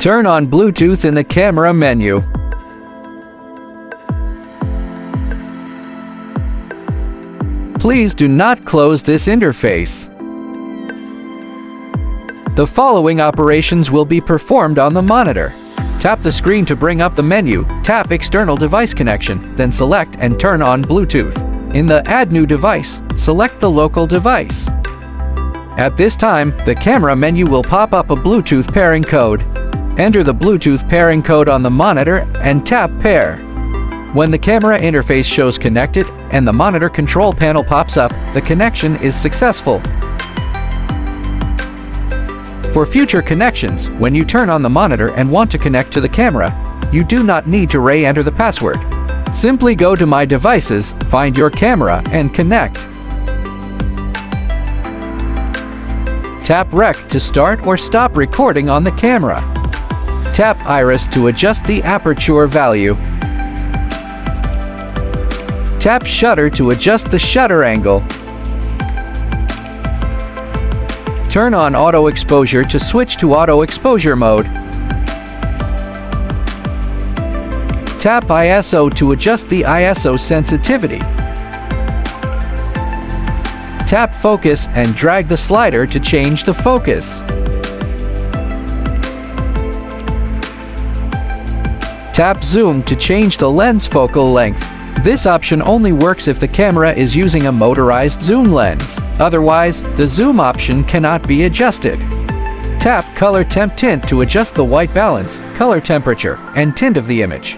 Turn on Bluetooth in the camera menu. Please do not close this interface. The following operations will be performed on the monitor. Tap the screen to bring up the menu, tap External Device Connection, then select and turn on Bluetooth. In the Add New Device, select the local device. At this time, the camera menu will pop up a Bluetooth pairing code. Enter the Bluetooth pairing code on the monitor and tap Pair. When the camera interface shows connected and the monitor control panel pops up, the connection is successful. For future connections, when you turn on the monitor and want to connect to the camera, you do not need to re-enter the password. Simply go to My Devices, find your camera, and connect. Tap Rec to start or stop recording on the camera. Tap Iris to adjust the aperture value. Tap Shutter to adjust the shutter angle. Turn on Auto Exposure to switch to Auto Exposure mode. Tap ISO to adjust the ISO sensitivity. Tap Focus and drag the slider to change the focus. Tap Zoom to change the lens focal length. This option only works if the camera is using a motorized zoom lens. Otherwise, the zoom option cannot be adjusted. Tap Color Temp Tint to adjust the white balance, color temperature, and tint of the image.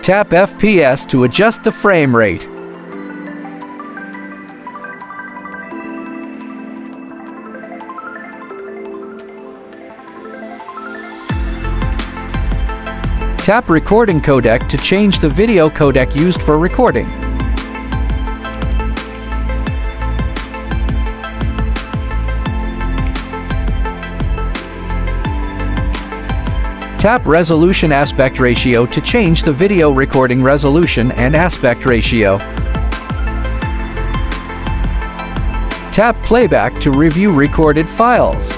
Tap FPS to adjust the frame rate. Tap Recording Codec to change the video codec used for recording. Tap Resolution Aspect Ratio to change the video recording resolution and aspect ratio. Tap Playback to review recorded files.